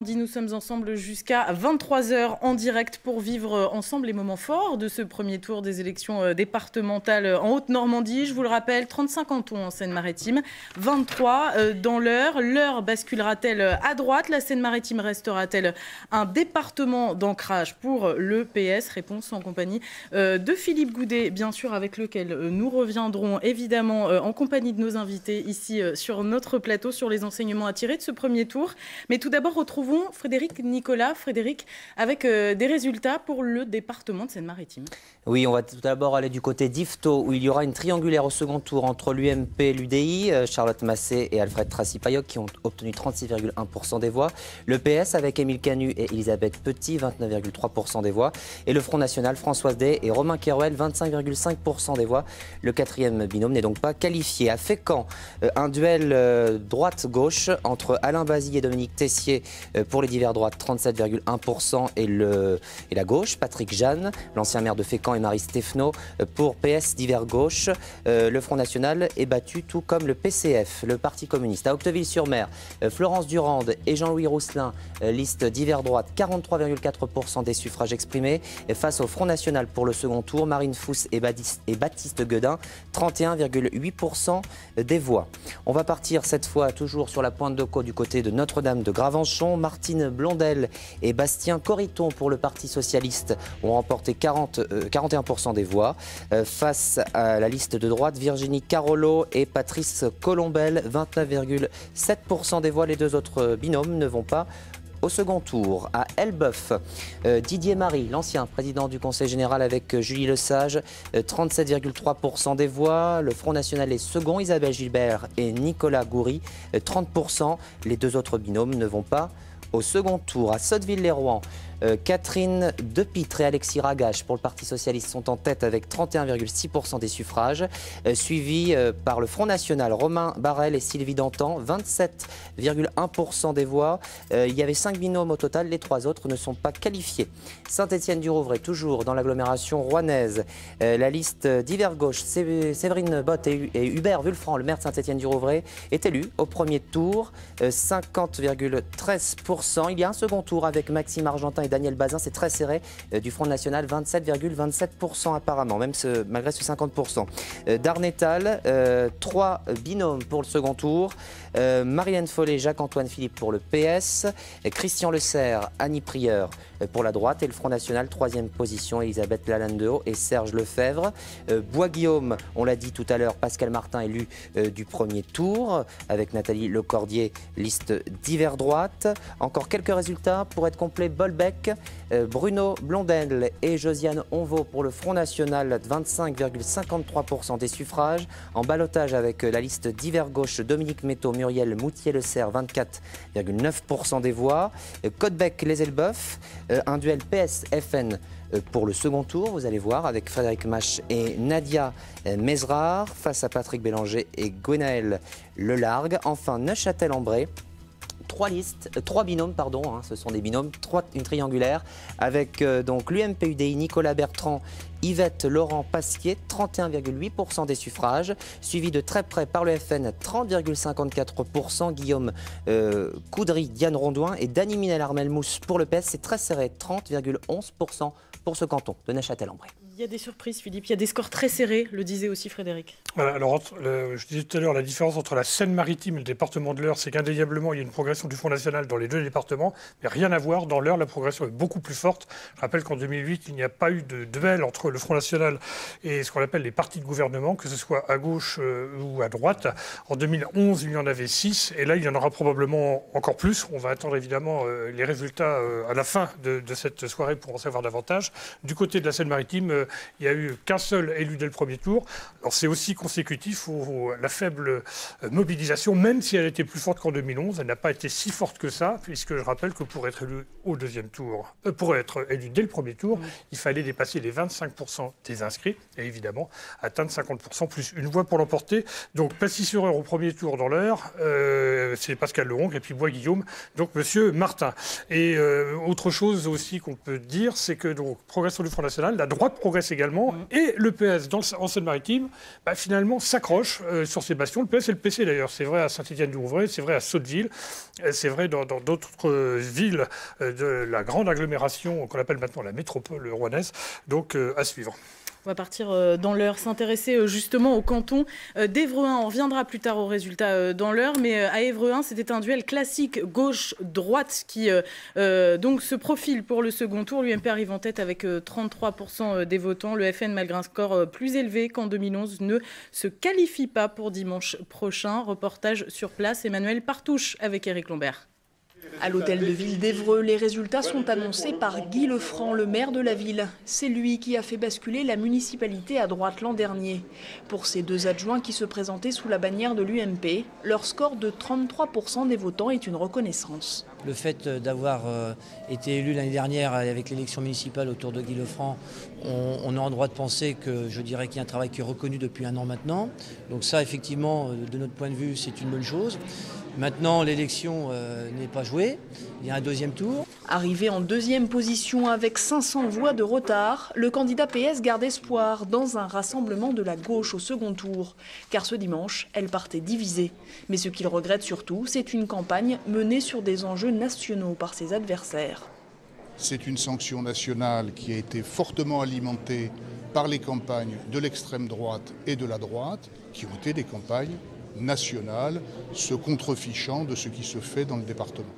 Nous sommes ensemble jusqu'à 23 h en direct pour vivre ensemble les moments forts de ce premier tour des élections départementales en Haute-Normandie. Je vous le rappelle, 35 cantons en Seine-Maritime, 23 dans l'Eure. L'Eure basculera-t-elle à droite? La Seine-Maritime restera-t-elle un département d'ancrage pour le PS? Réponse en compagnie de Philippe Goudet, bien sûr, avec lequel nous reviendrons évidemment en compagnie de nos invités ici sur notre plateau sur les enseignements à tirer de ce premier tour. Mais tout d'abord, retrouvons Frédéric Nicolas. Frédéric, avec des résultats pour le département de Seine-Maritime. Oui, on va tout d'abord aller du côté d'Yvetot, où il y aura une triangulaire au second tour entre l'UMP et l'UDI, Charlotte Massé et Alfred Tracy-Payoc, qui ont obtenu 36,1% des voix. Le PS avec Émile Canu et Elisabeth Petit, 29,3% des voix. Et le Front National, Françoise Day et Romain Kéruel, 25,5% des voix. Le quatrième binôme n'est donc pas qualifié. À Fécamp, un duel droite-gauche entre Alain Bazille et Dominique Tessier pour les divers droites, 37,1% et la gauche. Patrick Jeanne, l'ancien maire de Fécamp, et Marie Stépheno pour PS divers gauche. Le Front National est battu, tout comme le PCF, le Parti communiste. À Octeville-sur-Mer, Florence Durande et Jean-Louis Rousselin, liste divers droite, 43,4% des suffrages exprimés. Face au Front National pour le second tour, Marine Fousse et Baptiste Guedin, 31,8% des voix. On va partir cette fois toujours sur la pointe de côte du côté de Notre-Dame de Gravenchon. Martine Blondel et Bastien Corriton pour le Parti socialiste ont remporté 41% des voix. Face à la liste de droite, Virginie Carolo et Patrice Colombel, 29,7% des voix. Les deux autres binômes ne vont pas au second tour. À Elbeuf, Didier Marie, l'ancien président du Conseil général avec Julie Lesage, 37,3% des voix. Le Front National est second, Isabelle Gilbert et Nicolas Goury, 30%. Les deux autres binômes ne vont pas au second tour. À Sotteville-les-Rouen, Catherine Depitre et Alexis Ragache pour le Parti socialiste sont en tête avec 31,6% des suffrages, suivis par le Front National, Romain Barrel et Sylvie Dantan, 27,1% des voix. Il y avait 5 binômes au total, les 3 autres ne sont pas qualifiés. Saint-Étienne-du-Rouvray, toujours dans l'agglomération rouennaise, la liste divers gauche, Séverine Bott et Hubert Wulfranc, le maire de Saint-Étienne-du-Rouvray, est élu au premier tour, 50,13%. Il y a un second tour avec Maxime Argentin et Daniel Bazin, c'est très serré, du Front National, 27,27% apparemment, même malgré ce 50%. Darnétal, 3 binômes pour le second tour. Marianne Follet, Jacques-Antoine Philippe pour le PS, Christian Le Serre, Annie Prieur pour la droite, et le Front National, 3e position, Elisabeth Lalandeau et Serge Lefebvre. Bois-Guillaume, on l'a dit tout à l'heure, Pascal Martin élu du premier tour, avec Nathalie Lecordier, liste divers droite. Encore quelques résultats pour être complet. Bolbec, Bruno Blondel et Josiane Onvaux pour le Front National, 25,53% des suffrages. En ballottage avec la liste divers gauche, Dominique Métaux, Muriel Moutier-Le Serre, 24,9% des voix. Caudebec, Les Elbeuf, un duel PS-FN pour le second tour, vous allez voir, avec Frédéric Mach et Nadia Mesrar face à Patrick Bélanger et Gwenaël Lelargue. Enfin, Neuchâtel-en-Bray. 3 binômes, ce sont des binômes, une triangulaire, avec donc l'UMP-UDI, Nicolas Bertrand, Yvette Laurent Pasquier, 31,8% des suffrages, suivi de très près par le FN, 30,54%, Guillaume Coudry, Diane Rondouin et Dany Minel-Armel-Mousse pour le PS, c'est très serré, 30,11% pour ce canton de Neuchâtel-en-Bray. Il y a des surprises, Philippe, il y a des scores très serrés, le disait aussi Frédéric. Voilà, alors je disais tout à l'heure, la différence entre la Seine-Maritime et le département de l'Eure, c'est qu'indéniablement, il y a une progression du Front National dans les deux départements, mais rien à voir. Dans l'Eure, la progression est beaucoup plus forte. Je rappelle qu'en 2008, il n'y a pas eu de duel entre le Front National et ce qu'on appelle les partis de gouvernement, que ce soit à gauche ou à droite. En 2011, il y en avait 6, et là, il y en aura probablement encore plus. On va attendre évidemment les résultats à la fin de cette soirée pour en savoir davantage. Du côté de la Seine-Maritime, il n'y a eu qu'un seul élu dès le premier tour. Alors c'est aussi consécutif à la faible mobilisation, même si elle était plus forte qu'en 2011. Elle n'a pas été si forte que ça, puisque je rappelle que pour être élu au deuxième tour, pour être élu dès le premier tour, il fallait dépasser les 25% des inscrits et évidemment atteindre 50% plus une voix pour l'emporter. Donc Passy-sur-Eure au premier tour dans l'Eure, c'est Pascal Lehongre, et puis Bois-Guillaume, donc Monsieur Martin. Et autre chose aussi qu'on peut dire, c'est que donc progression du Front National, la droite progresse également, et le PS en Seine-Maritime, finalement finalement s'accroche sur ces bastions, le PS et le PC d'ailleurs. C'est vrai à Saint-Étienne-du-Rouvray, c'est vrai à Sotteville, c'est vrai dans d'autres villes de la grande agglomération qu'on appelle maintenant la métropole rouennaise, donc à suivre. On va partir dans l'Eure, s'intéresser justement au canton d'Évreux-1. On reviendra plus tard aux résultats dans l'Eure, mais à Évreux-1, c'était un duel classique gauche-droite qui donc se profile pour le second tour. L'UMP arrive en tête avec 33% des votants. Le FN, malgré un score plus élevé qu'en 2011, ne se qualifie pas pour dimanche prochain. Reportage sur place, Emmanuel Partouche avec Éric Lombert. À l'hôtel de ville d'Évreux, les résultats sont annoncés par Guy Lefranc, le maire de la ville. C'est lui qui a fait basculer la municipalité à droite l'an dernier. Pour ses deux adjoints qui se présentaient sous la bannière de l'UMP, leur score de 33% des votants est une reconnaissance. Le fait d'avoir été élu l'année dernière avec l'élection municipale autour de Guy Lefranc, on a en droit de penser que je dirais qu'il y a un travail qui est reconnu depuis un an maintenant. Donc ça, effectivement, de notre point de vue, c'est une bonne chose. Maintenant, l'élection n'est pas jouée. Il y a un deuxième tour. Arrivé en deuxième position avec 500 voix de retard, le candidat PS garde espoir dans un rassemblement de la gauche au second tour. Car ce dimanche, elle partait divisée. Mais ce qu'il regrette surtout, c'est une campagne menée sur des enjeux nationaux par ses adversaires. C'est une sanction nationale qui a été fortement alimentée par les campagnes de l'extrême droite et de la droite, qui ont été des campagnes nationales, se contrefichant de ce qui se fait dans le département.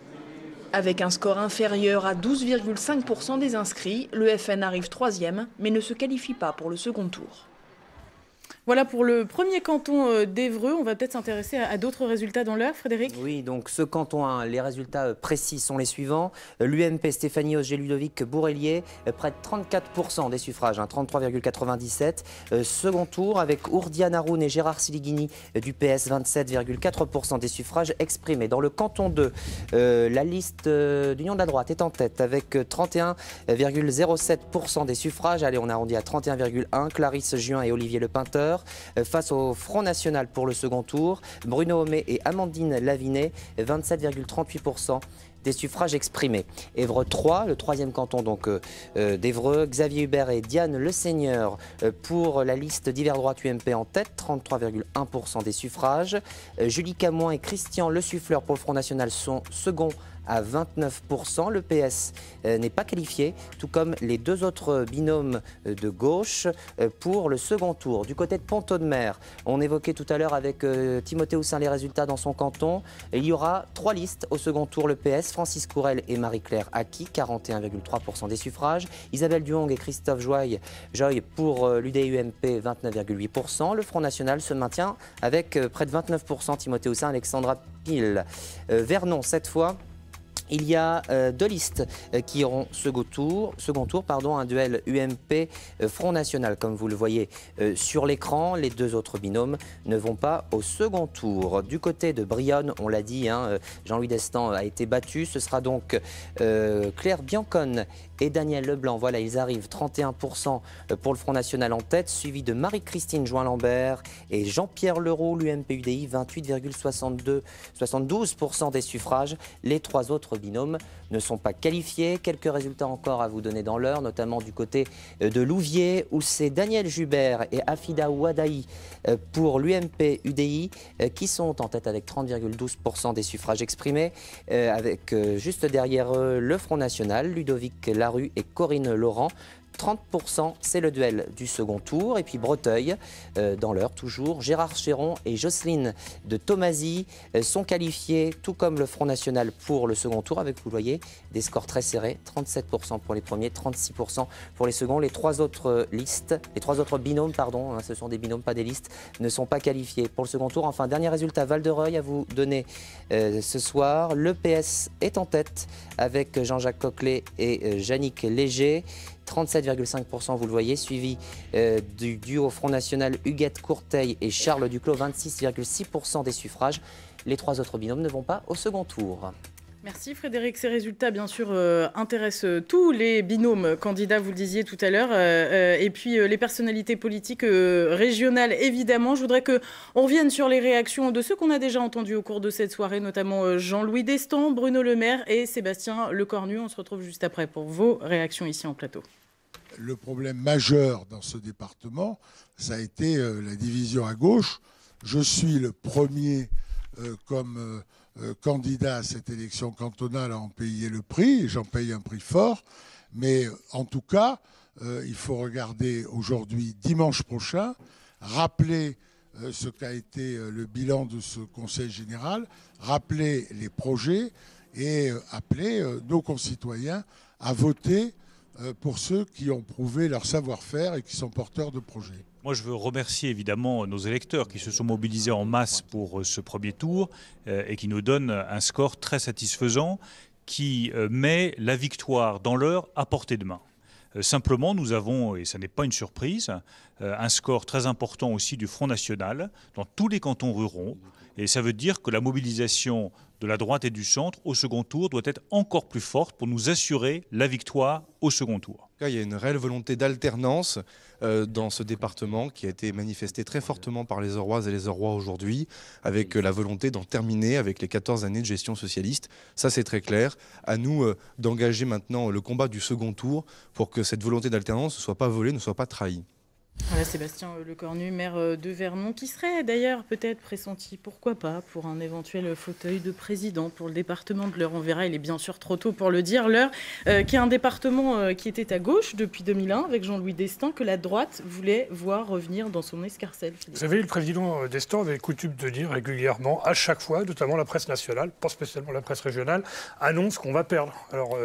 Avec un score inférieur à 12,5% des inscrits, le FN arrive troisième, mais ne se qualifie pas pour le second tour. Voilà pour le premier canton d'Évreux. On va peut-être s'intéresser à d'autres résultats dans l'Eure, Frédéric. Oui, donc ce canton 1, les résultats précis sont les suivants. L'UMP Stéphanie Auger-Ludovic Bourrelier, près de 34% des suffrages, 33,97. Second tour avec Ourdiane Haroun et Gérard Siligini du PS, 27,4% des suffrages exprimés. Dans le canton 2, la liste d'Union de la droite est en tête avec 31,07% des suffrages. Allez, on arrondit à 31,1. Clarisse Juin et Olivier Lepeinteur. Face au Front National pour le second tour, Bruno Homé et Amandine Lavinet, 27,38% des suffrages exprimés. Évreux 3, le troisième canton donc d'Évreux, Xavier Hubert et Diane Le Seigneur pour la liste d'hiver droite UMP en tête, 33,1% des suffrages. Julie Camoin et Christian Le Suffleur pour le Front National sont seconds à 29%. Le PS n'est pas qualifié, tout comme les deux autres binômes de gauche pour le second tour. Du côté de Pont-Audemer, on évoquait tout à l'heure avec Timothée Houssin les résultats dans son canton. Il y aura trois listes au second tour. Le PS, Francis Courel et Marie-Claire Aki, 41,3% des suffrages. Isabelle Duong et Christophe Joy pour l'UDI-UMP, 29,8%. Le Front National se maintient avec près de 29%. Timothée Houssin, Alexandra Pile. Vernon, cette fois, il y a deux listes qui auront second tour, un duel UMP Front National, comme vous le voyez sur l'écran. Les deux autres binômes ne vont pas au second tour. Du côté de Brionne, on l'a dit, Jean-Louis Destan a été battu. Ce sera donc Claire Biancone et Daniel Leblanc. Voilà, ils arrivent 31% pour le Front National en tête, suivi de Marie-Christine Join-Lambert et Jean-Pierre Leroux, l'UMP-UDI, 28,72% des suffrages. Les trois autres binômes ne sont pas qualifiés. Quelques résultats encore à vous donner dans l'heure, notamment du côté de Louviers, où c'est Daniel Jubert et Afida Ouadaï pour l'UMP-UDI qui sont en tête avec 30,12% des suffrages exprimés, avec juste derrière eux le Front National, Ludovic Larue et Corinne Laurent. 30%, c'est le duel du second tour. Et puis Breteuil, dans l'heure toujours, Gérard Chéron et Jocelyne de Tomasy sont qualifiés, tout comme le Front National pour le second tour, avec, vous le voyez, des scores très serrés, 37% pour les premiers, 36% pour les seconds. Les trois autres binômes, ce sont des binômes, pas des listes, ne sont pas qualifiés pour le second tour. Enfin, dernier résultat, Val-de-Reuil à vous donner ce soir. Le PS est en tête avec Jean-Jacques Coquelet et Yannick Léger. 37,5%, vous le voyez, suivi du duo Front National Huguette Courteil et Charles Duclos, 26,6% des suffrages. Les trois autres binômes ne vont pas au second tour. Merci Frédéric. Ces résultats, bien sûr, intéressent tous les binômes candidats, vous le disiez tout à l'heure, et puis les personnalités politiques régionales, évidemment. Je voudrais qu'on revienne sur les réactions de ceux qu'on a déjà entendus au cours de cette soirée, notamment Jean-Louis Destan, Bruno Le Maire et Sébastien Lecornu. On se retrouve juste après pour vos réactions ici en plateau. le problème majeur dans ce département, ça a été la division à gauche. Je suis le premier comme candidat à cette élection cantonale à en payer le prix, et j'en paye un prix fort. Mais en tout cas, il faut regarder aujourd'hui, dimanche prochain, rappeler ce qu'a été le bilan de ce Conseil général, rappeler les projets et appeler nos concitoyens à voter pour ceux qui ont prouvé leur savoir-faire et qui sont porteurs de projets. Moi, je veux remercier évidemment nos électeurs qui se sont mobilisés en masse pour ce premier tour et qui nous donnent un score très satisfaisant qui met la victoire dans l'heure à portée de main. Simplement, nous avons, et ce n'est pas une surprise, un score très important aussi du Front National dans tous les cantons ruraux. Et ça veut dire que la mobilisation de la droite et du centre au second tour doit être encore plus forte pour nous assurer la victoire au second tour. Il y a une réelle volonté d'alternance dans ce département qui a été manifestée très fortement par les Auroises et les Aurois aujourd'hui, avec la volonté d'en terminer avec les 14 années de gestion socialiste. Ça, c'est très clair. À nous d'engager maintenant le combat du second tour pour que cette volonté d'alternance ne soit pas volée, ne soit pas trahie. Voilà, Sébastien Lecornu, maire de Vernon, qui serait d'ailleurs peut-être pressenti, pourquoi pas, pour un éventuel fauteuil de président pour le département de l'Eure. On verra, il est bien sûr trop tôt pour le dire. L'Eure, qui est un département qui était à gauche depuis 2001 avec Jean-Louis Destin, que la droite voulait voir revenir dans son escarcelle. Vous savez, le président Destin avait coutume de dire régulièrement, à chaque fois, notamment la presse nationale, pas spécialement la presse régionale, annonce qu'on va perdre. Alors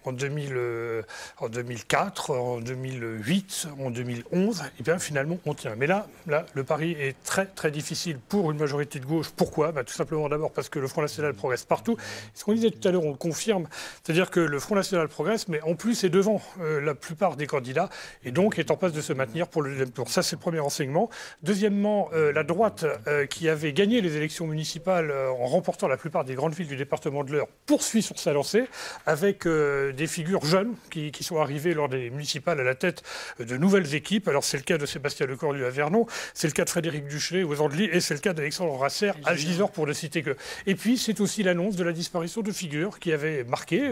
en 2004, en 2008, en 2011, et bien finalement on tient. Mais là, le pari est très très difficile pour une majorité de gauche. Pourquoi ? Tout simplement d'abord parce que le Front National progresse partout. Ce qu'on disait tout à l'heure, on le confirme, c'est-à-dire que le Front National progresse, mais en plus est devant la plupart des candidats et donc est en passe de se maintenir pour le deuxième tour. Ça, c'est le premier renseignement. Deuxièmement, la droite qui avait gagné les élections municipales en remportant la plupart des grandes villes du département de l'Eure poursuit sur sa lancée avec des figures jeunes qui sont arrivées lors des municipales à la tête de nouvelles équipes. Alors c'est le cas de Sébastien Lecornu à Vernon, c'est le cas de Frédéric Duchelet aux Andelys et c'est le cas d'Alexandre Rasser à Gisors pour ne citer que. Et puis c'est aussi l'annonce de la disparition de figures qui avait marqué,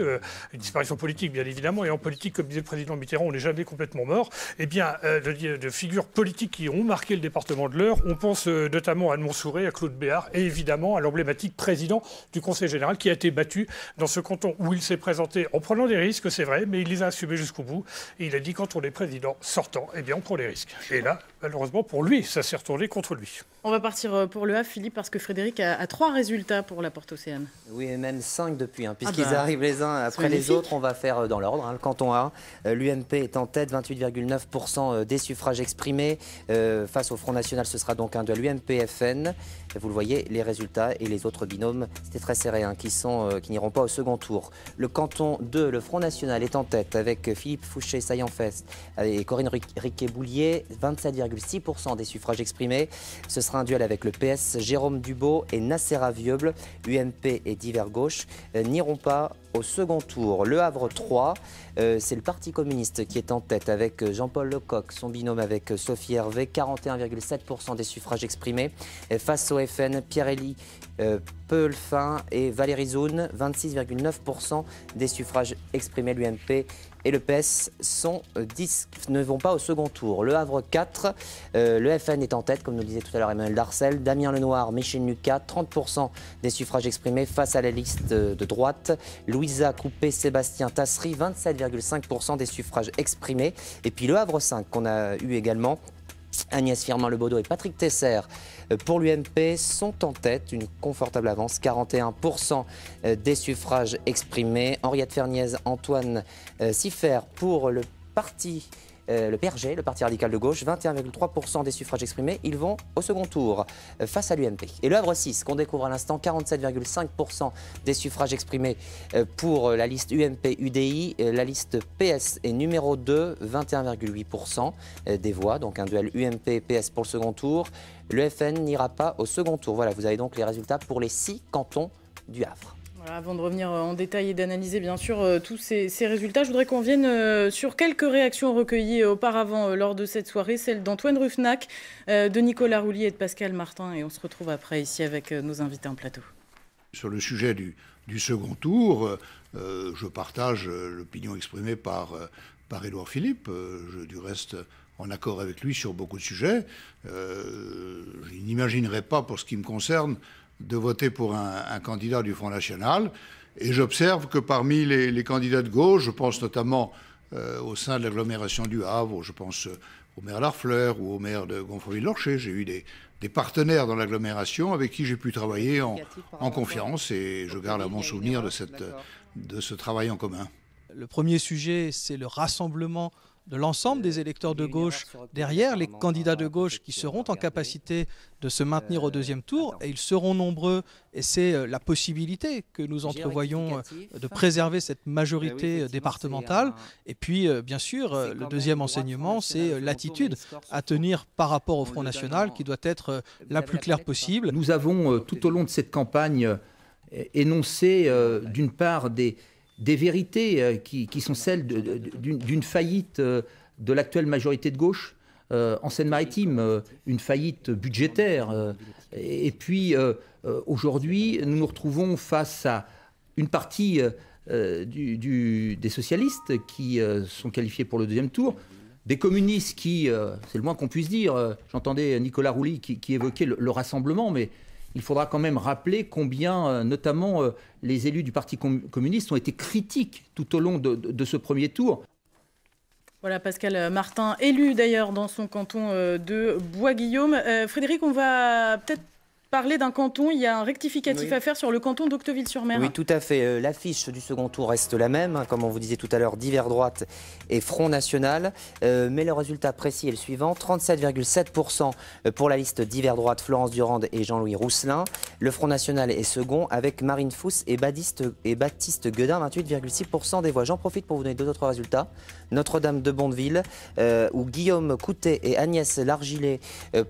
une disparition politique bien évidemment, et en politique, comme disait le président Mitterrand, on n'est jamais complètement mort, eh bien de figures politiques qui ont marqué le département de l'Eure. On pense notamment à Anne Montsouret, à Claude Béard et évidemment à l'emblématique président du Conseil général qui a été battu dans ce canton où il s'est présenté en prenant des risques, c'est vrai, mais il les a assumés jusqu'au bout. Et il a dit quand on est président sortant, eh bien on prend les risques. Et là, malheureusement pour lui, ça s'est retourné contre lui. On va partir pour le Havre, Philippe, parce que Frédéric a 3 résultats pour la Porte Océane. Oui, et même 5 depuis, puisqu'ils arrivent les uns après les autres. On va faire dans l'ordre. Le canton A, l'UMP est en tête, 28,9% des suffrages exprimés. Face au Front National, ce sera donc un duel UMP-FN. Vous le voyez, les résultats et les autres binômes, c'était très serré, qui n'iront pas au second tour. Le canton 2, le Front National, est en tête avec Philippe Fouché-Saillanfest et Corinne Riquet-Boulier, 27,6% des suffrages exprimés. Ce sera un duel avec le PS, Jérôme Dubo et Nacera Vieuble. UMP et Divers Gauche n'iront pas au second tour. Le Havre 3, c'est le Parti communiste qui est en tête avec Jean-Paul Lecoq, son binôme avec Sophie Hervé, 41,7% des suffrages exprimés. Et face au FN, Pierre-Élie Peulfin et Valérie Zoun, 26,9% des suffrages exprimés. L'UMP et le PS ne vont pas au second tour. Le Havre 4, le FN est en tête, comme nous le disait tout à l'heure Emmanuel Darcel. Damien Lenoir, Michel Nucat, 30% des suffrages exprimés face à la liste de droite. Louisa Coupé, Sébastien Tassery, 27,5% des suffrages exprimés. Et puis le Havre 5 qu'on a eu également. Agnès Firmin-Lebaudot et Patrick Tesser pour l'UMP sont en tête, une confortable avance, 41% des suffrages exprimés. Henriette Ferniez, Antoine Siffert pour le parti le PRG, le Parti radical de gauche, 21,3% des suffrages exprimés. Ils vont au second tour face à l'UMP. Et le Havre 6, qu'on découvre à l'instant, 47,5% des suffrages exprimés pour la liste UMP-UDI. La liste PS est numéro 2, 21,8% des voix. Donc un duel UMP-PS pour le second tour. Le FN n'ira pas au second tour. Voilà, vous avez donc les résultats pour les 6 cantons du Havre. Avant de revenir en détail et d'analyser bien sûr tous ces résultats, je voudrais qu'on vienne sur quelques réactions recueillies auparavant lors de cette soirée, celle d'Antoine Ruffnac, de Nicolas Roulier et de Pascal Martin. Et on se retrouve après ici avec nos invités en plateau. Sur le sujet du second tour, je partage l'opinion exprimée par par Édouard Philippe. Je, du reste, en accord avec lui sur beaucoup de sujets. Je n'imaginerais pas, pour ce qui me concerne, de voter pour un candidat du Front National. Et j'observe que parmi les candidats de gauche, je pense notamment au sein de l'agglomération du Havre, je pense au maire Larfleur ou au maire de Gonfreville-Lorcher, j'ai eu des partenaires dans l'agglomération avec qui j'ai pu travailler en confiance, et je garde un bon souvenir de ce travail en commun. Le premier sujet, c'est le rassemblement de l'ensemble des électeurs de gauche derrière les candidats de gauche qui seront en capacité de se maintenir au deuxième tour, et ils seront nombreux, et c'est la possibilité que nous entrevoyons de préserver cette majorité départementale. Et puis bien sûr, le deuxième enseignement, c'est l'attitude à tenir par rapport au Front National qui doit être la plus claire possible. Nous avons tout au long de cette campagne énoncé d'une part des vérités qui sont celles d'une faillite de l'actuelle majorité de gauche en Seine-Maritime, une faillite budgétaire. Et puis aujourd'hui, nous nous retrouvons face à une partie des socialistes qui sont qualifiés pour le deuxième tour, des communistes qui, c'est le moins qu'on puisse dire, j'entendais Nicolas Rouly qui évoquait le rassemblement, mais il faudra quand même rappeler combien, notamment, les élus du Parti communiste ont été critiques tout au long de ce premier tour. Voilà, Pascal Martin, élu d'ailleurs dans son canton de Bois-Guillaume. Frédéric, on va peut-être parler d'un canton. Il y a un rectificatif à faire sur le canton d'Octeville-sur-Mer. Oui, tout à fait. L'affiche du second tour reste la même, comme on vous disait tout à l'heure, divers droite et Front National. Mais le résultat précis est le suivant. 37,7% pour la liste divers droite, Florence Durande et Jean-Louis Rousselin. Le Front National est second avec Marine Fousse et Baptiste Guedin, 28,6% des voix. J'en profite pour vous donner deux autres résultats. Notre-Dame de Bondeville, où Guillaume Coutet et Agnès Largilet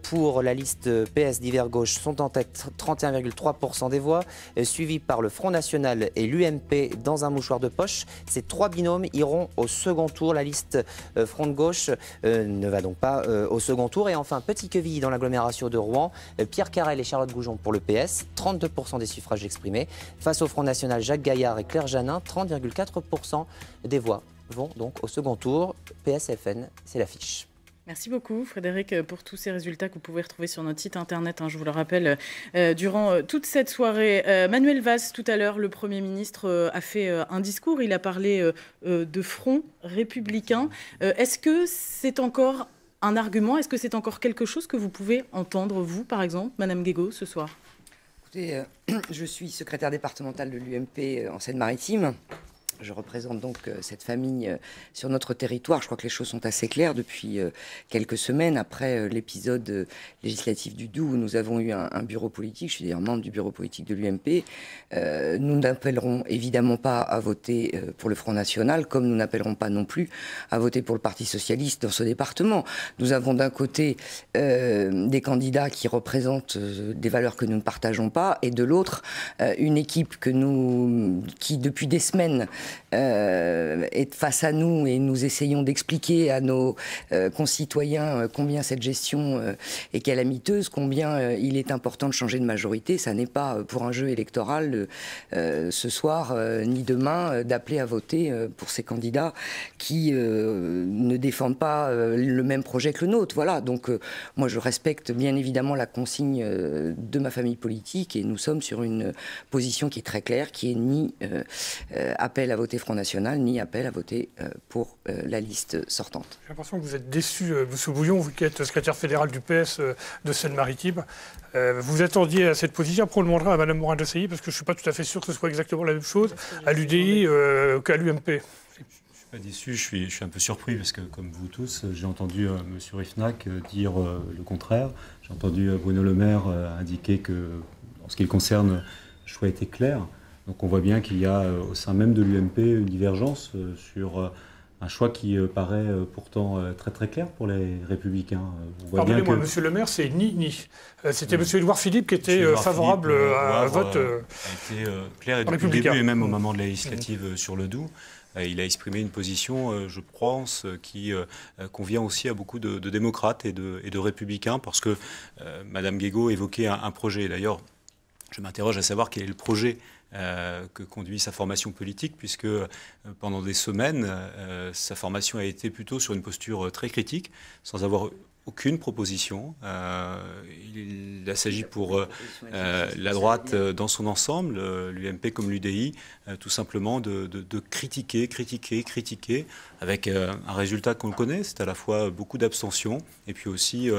pour la liste PS divers gauche sont en tête, 31,3% des voix, suivi par le Front National et l'UMP dans un mouchoir de poche. Ces trois binômes iront au second tour. La liste Front de gauche ne va donc pas au second tour. Et enfin, Petit Quevilly dans l'agglomération de Rouen, Pierre Carrel et Charlotte Goujon pour le PS, 32% des suffrages exprimés. Face au Front National, Jacques Gaillard et Claire Janin, 30,4% des voix vont donc au second tour. PS-FN, c'est l'affiche. Merci beaucoup Frédéric pour tous ces résultats que vous pouvez retrouver sur notre site internet, je vous le rappelle, durant toute cette soirée. Manuel Valls, tout à l'heure, le Premier ministre a fait un discours, il a parlé de front républicain. Est-ce que c'est encore un argument, est-ce que c'est encore quelque chose que vous pouvez entendre, vous par exemple, Madame Guégaud, ce soir? Écoutez, je suis secrétaire départementale de l'UMP en Seine-Maritime. Je représente donc cette famille sur notre territoire. Je crois que les choses sont assez claires depuis quelques semaines après l'épisode législatif du Doubs où nous avons eu un bureau politique. Je suis d'ailleurs membre du bureau politique de l'UMP. Nous n'appellerons évidemment pas à voter pour le Front National, comme nous n'appellerons pas non plus à voter pour le Parti Socialiste dans ce département. Nous avons d'un côté des candidats qui représentent des valeurs que nous ne partageons pas, et de l'autre une équipe qui depuis des semaines est face à nous, et nous essayons d'expliquer à nos concitoyens combien cette gestion est calamiteuse, combien il est important de changer de majorité. Ça n'est pas pour un jeu électoral ce soir ni demain d'appeler à voter pour ces candidats qui ne défendent pas le même projet que le nôtre. Voilà, donc moi je respecte bien évidemment la consigne de ma famille politique, et nous sommes sur une position qui est très claire, qui est ni appel à voter Front National, ni appel à voter pour la liste sortante. J'ai l'impression que vous êtes déçu, M. Bouillon, vous qui êtes secrétaire fédéral du PS de Seine-Maritime. Vous attendiez à cette position. Après, on le demandera à Mme Morin-Desailly, parce que je ne suis pas tout à fait sûr que ce soit exactement la même chose à l'UDI qu'à l'UMP. Je ne suis pas déçu, je suis un peu surpris, parce que comme vous tous, j'ai entendu M. Rifnac dire le contraire. J'ai entendu Bruno Le Maire indiquer que, en ce qui le concerne, le choix était clair. Donc on voit bien qu'il y a au sein même de l'UMP une divergence sur un choix qui paraît pourtant très très clair pour les Républicains. Pardonnez-moi, M. Le Maire, c'est ni. C'était M. Édouard Philippe qui était favorable à un vote a été clair, et depuis le début, et même au moment de la législative sur le Doubs. Il a exprimé une position, je pense, qui convient aussi à beaucoup de démocrates et de républicains, parce que Mme Guégaud évoquait un projet. D'ailleurs, je m'interroge à savoir quel est le projet que conduit sa formation politique, puisque pendant des semaines, sa formation a été plutôt sur une posture très critique, sans avoir aucune proposition. Il s'agit pour la droite dans son ensemble, l'UMP comme l'UDI, tout simplement de critiquer, avec un résultat qu'on connaît, c'est à la fois beaucoup d'abstention et puis aussi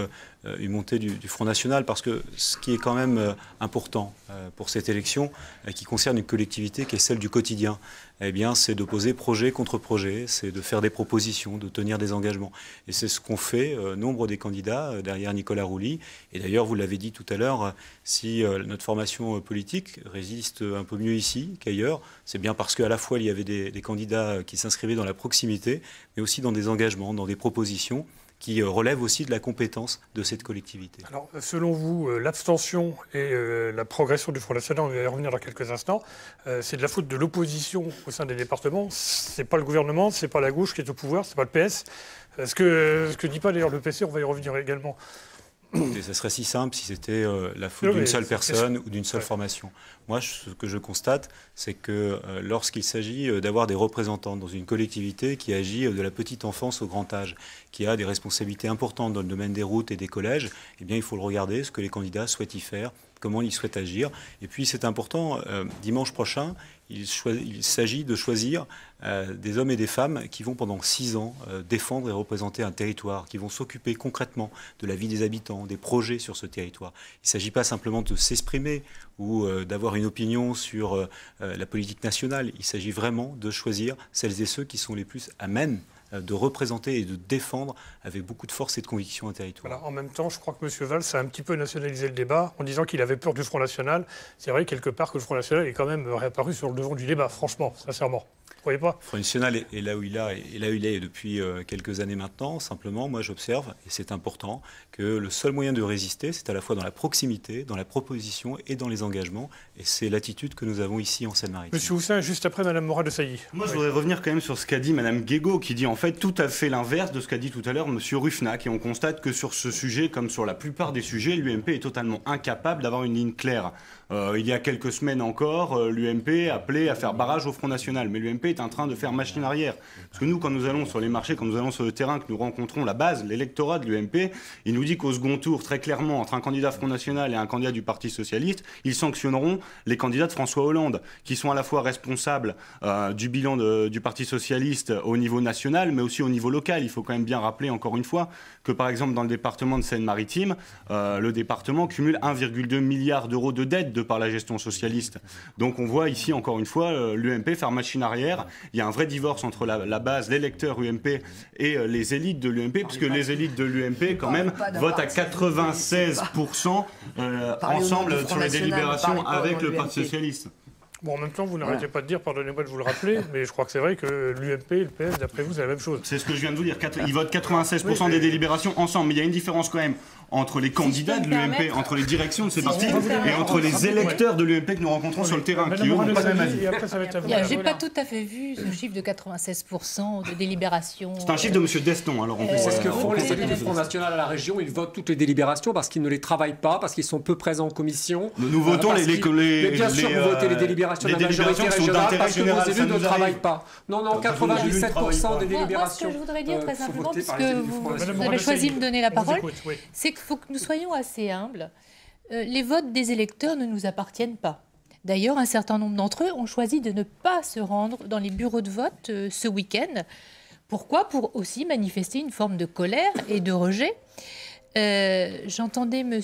une montée du Front National, parce que ce qui est quand même important pour cette élection, qui concerne une collectivité qui est celle du quotidien, eh bien, c'est d'opposer projet contre projet, c'est de faire des propositions, de tenir des engagements. Et c'est ce qu'ont fait nombre des candidats derrière Nicolas Rouly. Et d'ailleurs, vous l'avez dit tout à l'heure, si notre formation politique résiste un peu mieux ici qu'ailleurs, c'est bien parce qu'à la fois, il y avait des candidats qui s'inscrivaient dans la proximité, mais aussi dans des engagements, dans des propositions qui relève aussi de la compétence de cette collectivité. Alors, selon vous, l'abstention et la progression du Front National, on va y revenir dans quelques instants, c'est de la faute de l'opposition au sein des départements. C'est pas le gouvernement, c'est pas la gauche qui est au pouvoir, c'est pas le PS. Ce que dit pas d'ailleurs le PC, on va y revenir également. Et ça serait si simple si c'était la faute d'une seule personne ou d'une seule formation. Moi, ce que je constate, c'est que lorsqu'il s'agit d'avoir des représentants dans une collectivité qui agit de la petite enfance au grand âge, qui a des responsabilités importantes dans le domaine des routes et des collèges, eh bien, il faut le regarder, ce que les candidats souhaitent y faire, comment ils souhaitent agir. Et puis, c'est important, dimanche prochain, il s'agit de choisir des hommes et des femmes qui vont pendant 6 ans défendre et représenter un territoire, qui vont s'occuper concrètement de la vie des habitants, des projets sur ce territoire. Il ne s'agit pas simplement de s'exprimer ou d'avoir une opinion sur la politique nationale. Il s'agit vraiment de choisir celles et ceux qui sont les plus à même de représenter et de défendre avec beaucoup de force et de conviction un territoire. Voilà, en même temps, je crois que M. Valls a un petit peu nationalisé le débat en disant qu'il avait peur du Front National. C'est vrai quelque part que le Front National est quand même réapparu sur le devant du débat, franchement, sincèrement. Vous croyez pas ? Le Front National est là où il est depuis quelques années maintenant. Simplement, moi j'observe, et c'est important, que le seul moyen de résister, c'est à la fois dans la proximité, dans la proposition et dans les engagements. Et c'est l'attitude que nous avons ici en Seine-Maritime. Monsieur Houssin, juste après Mme Morin-Desailly. Moi, je voudrais revenir quand même sur ce qu'a dit Mme Guégaud, qui dit en fait tout à fait l'inverse de ce qu'a dit tout à l'heure M. Ruffnac. Et on constate que sur ce sujet, comme sur la plupart des sujets, l'UMP est totalement incapable d'avoir une ligne claire. Il y a quelques semaines encore, l'UMP appelait à faire barrage au Front National. Mais l'UMP est en train de faire machine arrière. Parce que nous, quand nous allons sur les marchés, quand nous allons sur le terrain, que nous rencontrons la base, l'électorat de l'UMP, il nous dit qu'au second tour, très clairement, entre un candidat Front National et un candidat du Parti Socialiste, ils sanctionneront les candidats de François Hollande, qui sont à la fois responsables du bilan du Parti Socialiste au niveau national, mais aussi au niveau local. Il faut quand même bien rappeler, encore une fois, que par exemple, dans le département de Seine-Maritime, le département cumule 1,2 milliard d'euros de dettes de par la gestion socialiste. Donc on voit ici, encore une fois, l'UMP faire machine arrière. Il y a un vrai divorce entre la base, l'électeur UMP et les élites de l'UMP, puisque les élites de l'UMP, quand même, votent à 96% ensemble sur les délibérations avec le Parti Socialiste. Bon, en même temps, vous n'arrêtez pas de dire, pardonnez-moi de vous le rappeler, mais je crois que c'est vrai que l'UMP et le PS, d'après vous, c'est la même chose. C'est ce que je viens de vous dire. Ils votent 96% des délibérations ensemble. Mais il y a une différence quand même entre les candidats de l'UMP, entre les directions de ces partis et entre les électeurs de l'UMP que nous rencontrons sur le terrain, qui eux n'ont pas le même avis. J'ai pas tout à fait vu ce chiffre de 96% de délibération. C'est un chiffre de M. Deston, alors on peut... C'est ce que font les élus du Front National à la région. Ils votent toutes les délibérations parce qu'ils ne les travaillent pas, parce qu'ils sont peu présents en commission. Nous votons mais bien sûr, vous votez les délibérations de la majorité régionale parce que vos élus ne travaillent pas. Non, 97% des délibérations. Moi, ce que je voudrais dire très simplement, puisque vous avez choisi de me donner la parole, c'est qu'il faut que nous soyons assez humbles. Les votes des électeurs ne nous appartiennent pas. D'ailleurs, un certain nombre d'entre eux ont choisi de ne pas se rendre dans les bureaux de vote ce week-end. Pourquoi ? Pour aussi manifester une forme de colère et de rejet. J'entendais M.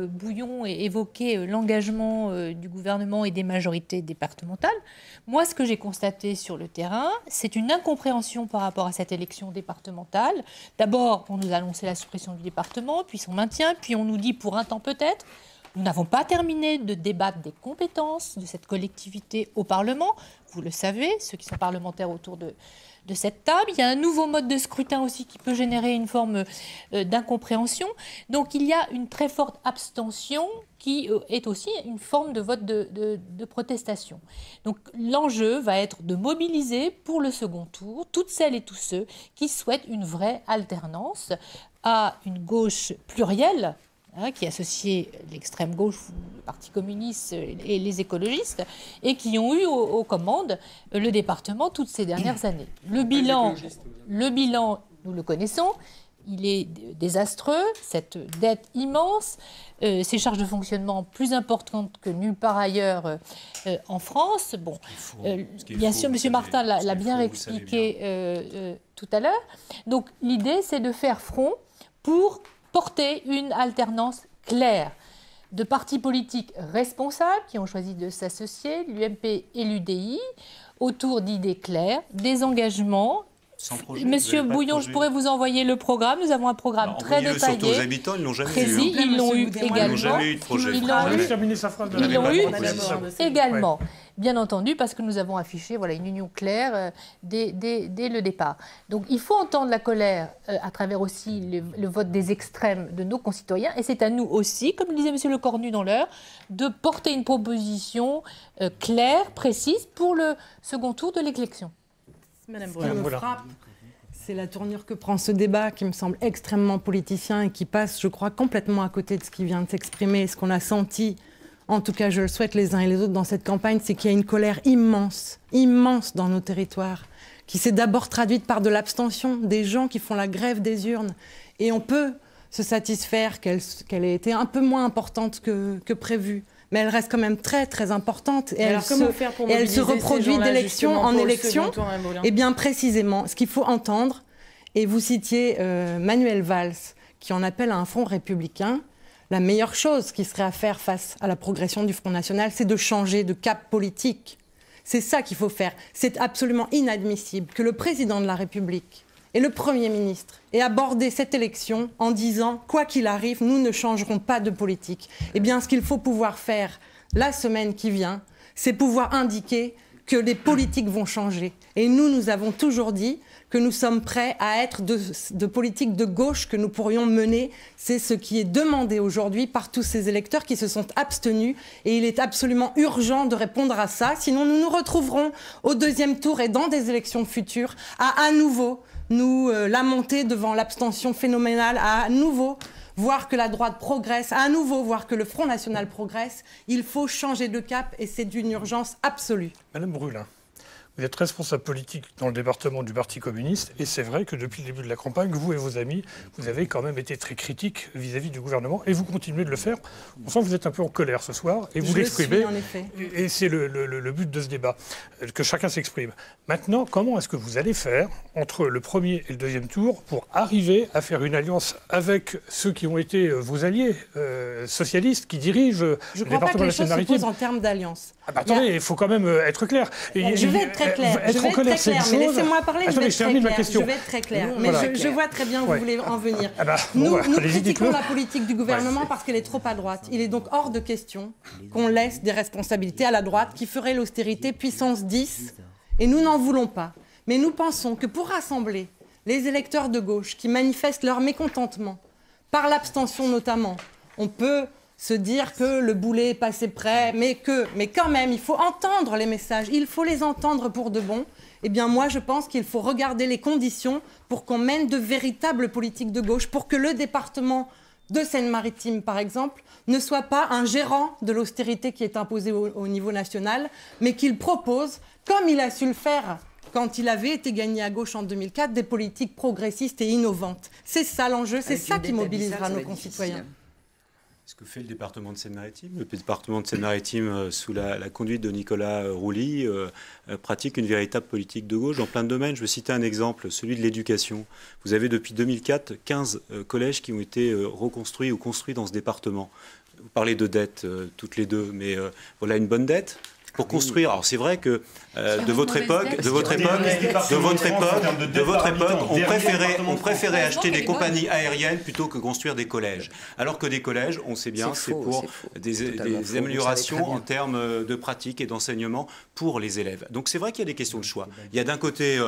Bouillon évoquer l'engagement du gouvernement et des majorités départementales. Moi, ce que j'ai constaté sur le terrain, c'est une incompréhension par rapport à cette élection départementale. D'abord, on nous a annoncé la suppression du département, puis son maintien, puis on nous dit pour un temps peut-être. Nous n'avons pas terminé de débattre des compétences de cette collectivité au Parlement. Vous le savez, ceux qui sont parlementaires autour de cette table. Il y a un nouveau mode de scrutin aussi qui peut générer une forme d'incompréhension. Donc il y a une très forte abstention qui est aussi une forme de vote de protestation. Donc l'enjeu va être de mobiliser pour le second tour toutes celles et tous ceux qui souhaitent une vraie alternance à une gauche plurielle qui associait l'extrême gauche, le Parti communiste et les écologistes, et qui ont eu aux commandes le département toutes ces dernières années. Le bilan, nous le connaissons, il est désastreux, cette dette immense, ces charges de fonctionnement plus importantes que nulle part ailleurs en France. Bon, bien sûr, M. Martin l'a bien expliqué tout à l'heure. Donc l'idée, c'est de faire front pour porter une alternance claire de partis politiques responsables qui ont choisi de s'associer, l'UMP et l'UDI, autour d'idées claires, des engagements. Monsieur Bouillon, je pourrais vous envoyer le programme. Nous avons un programme très détaillé. Surtout aux habitants, ils n'ont jamais précis. Ils l'ont eu également. Ils n'ont jamais eu de projet. Ils l'ont eu également. Bien entendu, parce que nous avons affiché une union claire dès le départ. Donc il faut entendre la colère à travers aussi le vote des extrêmes de nos concitoyens. Et c'est à nous aussi, comme le disait M. Lecornu dans l'heure, de porter une proposition claire, précise pour le second tour de l'élection. Madame Ce qui me frappe, c'est la tournure que prend ce débat qui me semble extrêmement politicien et qui passe, je crois, complètement à côté de ce qui vient de s'exprimer. Ce qu'on a senti, en tout cas je le souhaite les uns et les autres dans cette campagne, c'est qu'il y a une colère immense, immense dans nos territoires, qui s'est d'abord traduite par de l'abstention, des gens qui font la grève des urnes. Et on peut se satisfaire qu'elle ait été un peu moins importante que prévu. Mais elle reste quand même très, très importante. Et elle se reproduit d'élection en élection. Et bien précisément, ce qu'il faut entendre, et vous citiez Manuel Valls, qui en appelle à un front républicain, la meilleure chose qui serait à faire face à la progression du Front National, c'est de changer de cap politique. C'est ça qu'il faut faire. C'est absolument inadmissible que le président de la République et le Premier ministre aient abordé cette élection en disant « quoi qu'il arrive, nous ne changerons pas de politique ». Eh bien, ce qu'il faut pouvoir faire la semaine qui vient, c'est pouvoir indiquer que les politiques vont changer. Et nous avons toujours dit que nous sommes prêts à être de politiques de gauche que nous pourrions mener. C'est ce qui est demandé aujourd'hui par tous ces électeurs qui se sont abstenus. Et il est absolument urgent de répondre à ça. Sinon, nous nous retrouverons au deuxième tour et dans des élections futures à nouveau nous lamenter devant l'abstention phénoménale, à nouveau voir que la droite progresse, à nouveau voir que le Front National progresse. Il faut changer de cap et c'est d'une urgence absolue. Madame Brulin, vous êtes responsable politique dans le département du Parti communiste et c'est vrai que depuis le début de la campagne, vous et vos amis, vous avez quand même été très critiques vis-à-vis du gouvernement et vous continuez de le faire. On sent que vous êtes un peu en colère ce soir et vous l'exprimez. Et c'est le but de ce débat, que chacun s'exprime. Maintenant, comment est-ce que vous allez faire entre le premier et le deuxième tour pour arriver à faire une alliance avec ceux qui ont été vos alliés socialistes qui dirigent le département de la Seine-Maritime ? Je ne crois pas que les choses se posent en termes d'alliance. Attendez, il faut quand même être clair. Je vais être très clair. Mais laissez-moi parler. Je vais être très clair. Mais je vois très bien où vous voulez en venir. Nous critiquons la politique du gouvernement parce qu'elle est trop à droite. Il est donc hors de question qu'on laisse des responsabilités à la droite qui ferait l'austérité puissance 10. Et nous n'en voulons pas. Mais nous pensons que pour rassembler les électeurs de gauche qui manifestent leur mécontentement, par l'abstention notamment, on peut se dire que le boulet est passé près, mais quand même, il faut entendre les messages, il faut les entendre pour de bon. Eh bien, moi, je pense qu'il faut regarder les conditions pour qu'on mène de véritables politiques de gauche, pour que le département de Seine-Maritime, par exemple, ne soit pas un gérant de l'austérité qui est imposée au niveau national, mais qu'il propose, comme il a su le faire quand il avait été gagné à gauche en 2004, des politiques progressistes et innovantes. C'est ça l'enjeu, c'est ça qui mobilisera nos concitoyens. Ce que fait le département de Seine-Maritime. Le département de Seine-Maritime, sous la conduite de Nicolas Rouly, pratique une véritable politique de gauche dans plein de domaines. Je vais citer un exemple, celui de l'éducation. Vous avez depuis 2004 15 collèges qui ont été reconstruits ou construits dans ce département. Vous parlez de dette toutes les deux, mais voilà une bonne dette. Pour construire, alors c'est vrai que de votre époque, on préférait acheter des compagnies aériennes plutôt que construire des collèges. Alors que des collèges, on sait bien, c'est pour des améliorations en termes de pratique et d'enseignement pour les élèves. Donc c'est vrai qu'il y a des questions de choix. Il y a d'un côté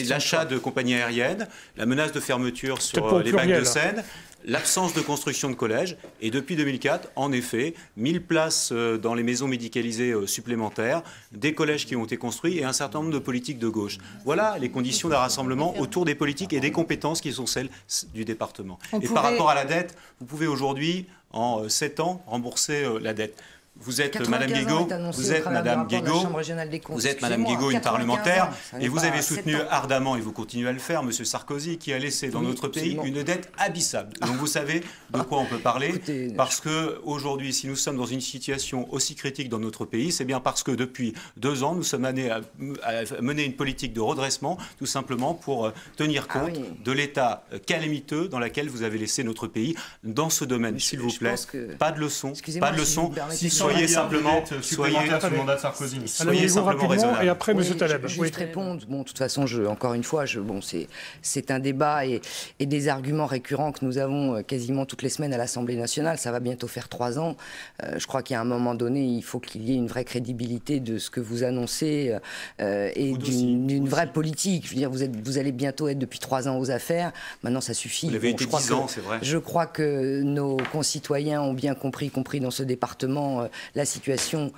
l'achat de compagnies aériennes, la menace de fermeture sur les bacs de Seine. l'absence de construction de collèges. Et depuis 2004, en effet, 1000 places dans les maisons médicalisées supplémentaires, des collèges qui ont été construits et un certain nombre de politiques de gauche. Voilà les conditions d'un rassemblement autour des politiques et des compétences qui sont celles du département. Par rapport à la dette, vous pouvez aujourd'hui, en 7 ans, rembourser la dette. Vous êtes Madame Guégaud, vous êtes Madame Guégaud, une parlementaire, et vous avez soutenu ardemment, et vous continuez à le faire, Monsieur Sarkozy, qui a laissé dans notre pays une dette abyssable. Donc vous savez de quoi on peut parler, parce que aujourd'hui, si nous sommes dans une situation aussi critique dans notre pays, c'est bien parce que depuis 2 ans, nous sommes amenés à mener une politique de redressement, tout simplement pour tenir compte de l'état calamiteux dans lequel vous avez laissé notre pays dans ce domaine. S'il vous plaît, pas de leçons, pas de leçons. Soyez simplement, soyez simplement raisonnable. Et après, Monsieur Taleb. Juste répondre. Bon, de toute façon, encore une fois, c'est un débat et des arguments récurrents que nous avons quasiment toutes les semaines à l'Assemblée nationale. Ça va bientôt faire 3 ans. Je crois qu'à un moment donné, il faut qu'il y ait une vraie crédibilité de ce que vous annoncez et d'une vraie politique. Je veux dire, vous allez bientôt être depuis 3 ans aux affaires. Maintenant, ça suffit. Vous avez été 10 ans, c'est vrai. Je crois que nos concitoyens ont bien compris, y compris dans ce département, la situation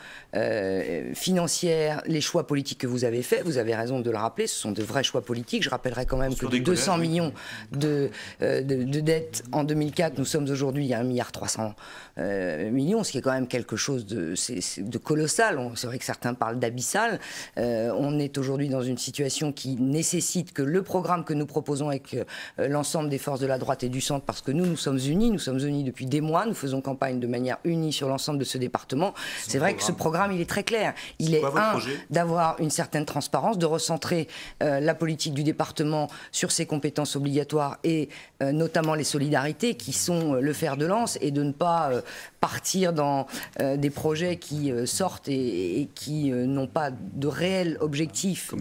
financière, les choix politiques que vous avez faits. Vous avez raison de le rappeler, ce sont de vrais choix politiques. Je rappellerai quand même que de 200 millions de dettes en 2004, nous sommes aujourd'hui à 1,3 milliard, ce qui est quand même quelque chose de colossal. C'est vrai que certains parlent d'abyssal. On est aujourd'hui dans une situation qui nécessite que le programme que nous proposons avec l'ensemble des forces de la droite et du centre, parce que nous sommes unis depuis des mois, nous faisons campagne de manière unie sur l'ensemble de ce département. C'est vrai que ce programme, il est très clair. Il est d'avoir une certaine transparence, de recentrer la politique du département sur ses compétences obligatoires et notamment les solidarités qui sont le fer de lance, et de ne pas partir dans des projets qui sortent et qui n'ont pas de réel objectif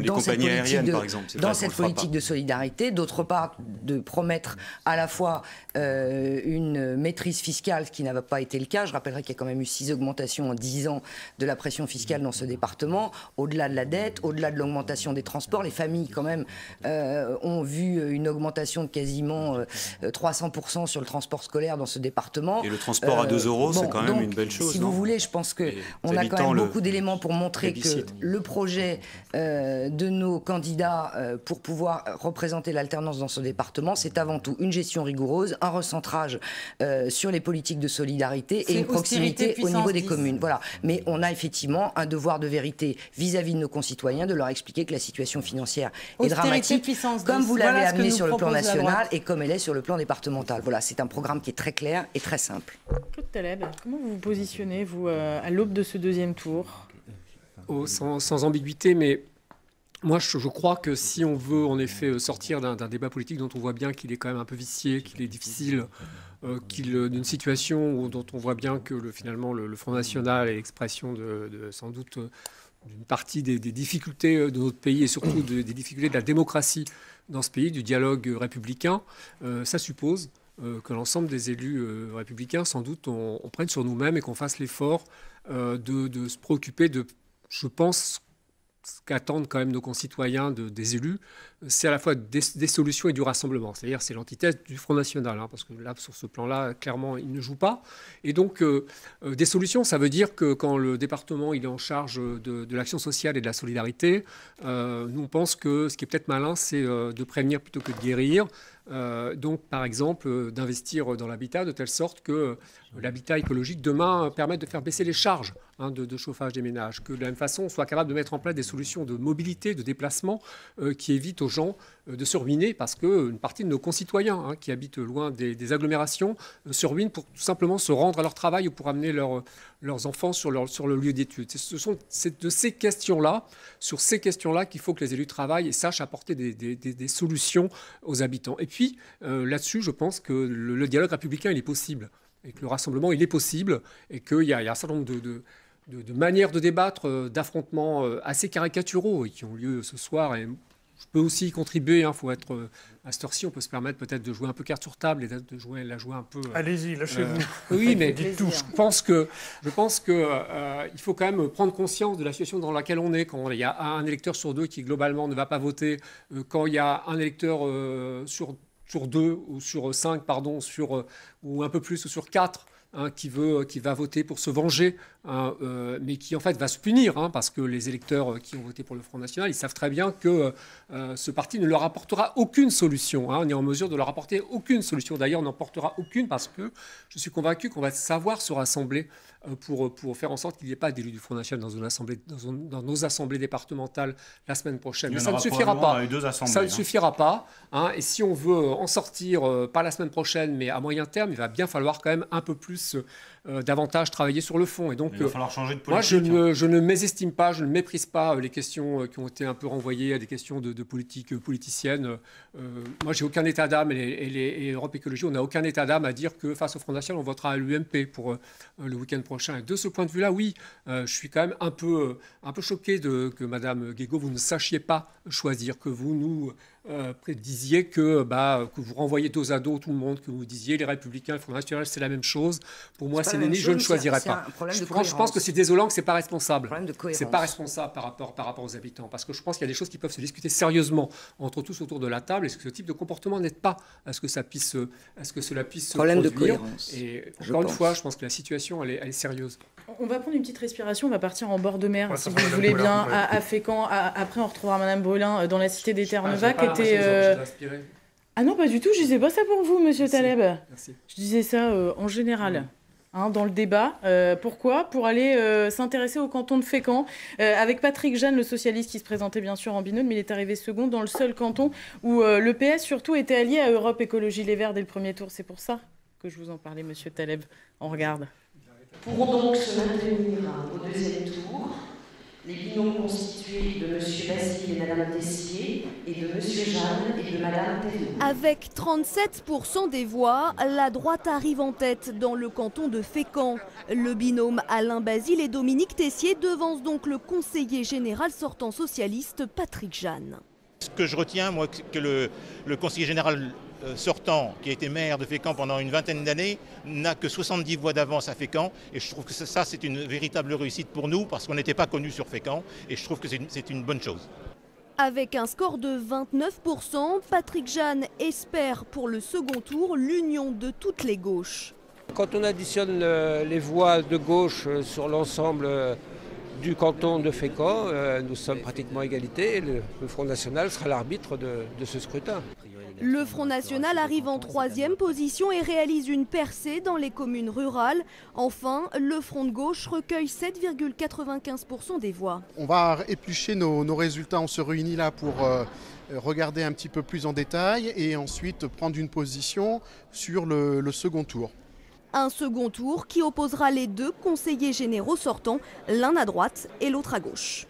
dans cette politique de solidarité. D'autre part, de promettre à la fois une maîtrise fiscale, ce qui n'a pas été le cas. Je rappellerai qu'il y a quand même eu 6 augmentations en 10 ans de la pression fiscale dans ce département, au-delà de la dette, au-delà de l'augmentation des transports. Les familles, quand même, ont vu une augmentation de quasiment 300% sur le transport scolaire dans ce département. Et le transport à 2 €, c'est quand même une belle chose. Si vous voulez, je pense qu'on a quand même beaucoup d'éléments pour montrer que le projet de nos candidats pour pouvoir représenter l'alternance dans ce département, c'est avant tout une gestion rigoureuse, un recentrage sur les politiques de solidarité et une proximité au niveau des communes. Voilà. Mais on a effectivement un devoir de vérité vis-à-vis de nos concitoyens, de leur expliquer que la situation financière est dramatique, comme vous l'avez amené sur le plan national et comme elle est sur le plan départemental. Voilà, c'est un programme qui est très clair et très simple. Claude Taleb, comment vous vous positionnez, vous, à l'aube de ce 2e tour? Sans ambiguïté, mais moi, je crois que si on veut en effet sortir d'un débat politique dont on voit bien qu'il est quand même un peu vicié, qu'il est difficile, d'une situation dont on voit bien que finalement le Front National est l'expression sans doute d'une partie des difficultés de notre pays et surtout des difficultés de la démocratie dans ce pays, du dialogue républicain, ça suppose que l'ensemble des élus républicains, sans doute, on prenne sur nous-mêmes et qu'on fasse l'effort de se préoccuper de, je pense, ce qu'attendent quand même nos concitoyens des élus, c'est à la fois des solutions et du rassemblement. C'est-à-dire c'est l'antithèse du Front National, parce que là, sur ce plan-là, clairement, il ne joue pas. Et donc, des solutions, ça veut dire que quand le département il est en charge de l'action sociale et de la solidarité, nous, on pense que ce qui est peut-être malin, c'est de prévenir plutôt que de guérir. Donc, par exemple, d'investir dans l'habitat de telle sorte que l'habitat écologique, demain, permette de faire baisser les charges de chauffage des ménages, que de la même façon, on soit capable de mettre en place des solutions de mobilité, de déplacement qui évitent aux gens de se ruiner, parce qu'une partie de nos concitoyens qui habitent loin des agglomérations se ruinent pour tout simplement se rendre à leur travail ou pour amener leurs enfants sur le lieu d'études. C'est de ces questions-là, sur ces questions-là, qu'il faut que les élus travaillent et sachent apporter des solutions aux habitants. Et puis, là-dessus, je pense que le dialogue républicain, il est possible, et que le rassemblement, il est possible, et qu'il y a un certain nombre de manières de débattre, d'affrontements assez caricaturaux et qui ont lieu ce soir. Et je peux aussi y contribuer. Faut être à cette heure-ci, on peut se permettre peut-être de jouer un peu carte sur table et de la jouer un peu. Allez-y, lâchez-vous. Oui, mais je pense que il faut quand même prendre conscience de la situation dans laquelle on est. Quand il y a un électeur sur 2 qui globalement ne va pas voter, quand il y a un électeur sur sur 2 ou sur 5, pardon, ou un peu plus, ou sur 4, qui va voter pour se venger, mais qui en fait va se punir, parce que les électeurs qui ont voté pour le Front National, ils savent très bien que ce parti ne leur apportera aucune solution. On est en mesure de leur apporter aucune solution. D'ailleurs, on n'en portera aucune parce que je suis convaincu qu'on va savoir se rassembler pour faire en sorte qu'il n'y ait pas d'élus du Front National dans nos assemblées départementales la semaine prochaine. Mais ça ne suffira pas. Ça ne suffira pas. Et si on veut en sortir, pas la semaine prochaine, mais à moyen terme, il va bien falloir quand même un peu plus davantage travailler sur le fond. Et donc, il va falloir changer de politique. Moi, je ne mésestime pas, je ne méprise pas les questions qui ont été un peu renvoyées à des questions de politique politicienne. Moi, j'ai aucun état d'âme, et Europe Écologie, on n'a aucun état d'âme à dire que face au Front National, on votera à l'UMP pour le week-end prochain. Et de ce point de vue-là, oui, je suis quand même un peu choqué que Madame Guégaud, vous ne sachiez pas choisir, que vous nous disiez que vous renvoyez dos à dos tout le monde, que vous disiez les Républicains, le Front National, c'est la même chose. Pour moi, c'est je ne choisirais pas. Je pense que c'est désolant, que c'est pas responsable. C'est pas responsable par rapport aux habitants, parce que je pense qu'il y a des choses qui peuvent se discuter sérieusement entre tous autour de la table. Est-ce que ce type de comportement n'aide pas à ce que cela puisse se problème produire? De cohérence. Et encore une fois, je pense que la situation elle est sérieuse. On va prendre une petite respiration, on va partir en bord de mer, si vous voulez bien, à Fécamp. Après, on retrouvera Madame Brulin dans la cité des Terre-Neuve, qui était... Ah non, pas du tout, je disais pas ça pour vous, Monsieur Taleb. Merci. Je disais ça en général. Dans le débat. Pourquoi? Pour aller s'intéresser au canton de Fécamp, avec Patrick Jeanne, le socialiste, qui se présentait bien sûr en binôme, mais il est arrivé second dans le seul canton où le PS surtout était allié à Europe Écologie Les Verts dès le premier tour. C'est pour ça que je vous en parlais, Monsieur Taleb. On regarde. Pourront donc se maintenir au deuxième tour les binômes constitués de M. Basile et Mme Tessier et de M. Jeanne et de Mme Thévenot. Avec 37% des voix, la droite arrive en tête dans le canton de Fécamp. Le binôme Alain Basile et Dominique Tessier devancent donc le conseiller général sortant socialiste Patrick Jeanne. Ce que je retiens, moi, que le conseiller général sortant, qui a été maire de Fécamp pendant une vingtaine d'années, n'a que 70 voix d'avance à Fécamp. Et je trouve que ça, c'est une véritable réussite pour nous, parce qu'on n'était pas connus sur Fécamp. Et je trouve que c'est une bonne chose. Avec un score de 29%, Patrick Jeanne espère pour le second tour l'union de toutes les gauches. Quand on additionne les voix de gauche sur l'ensemble du canton de Fécamp, nous sommes pratiquement à égalité. Le Front National sera l'arbitre de ce scrutin. Le Front National arrive en 3e position et réalise une percée dans les communes rurales. Enfin, le Front de gauche recueille 7,95% des voix. On va éplucher nos résultats, on se réunit là pour regarder un petit peu plus en détail et ensuite prendre une position sur le second tour. Un second tour qui opposera les deux conseillers généraux sortants, l'un à droite et l'autre à gauche.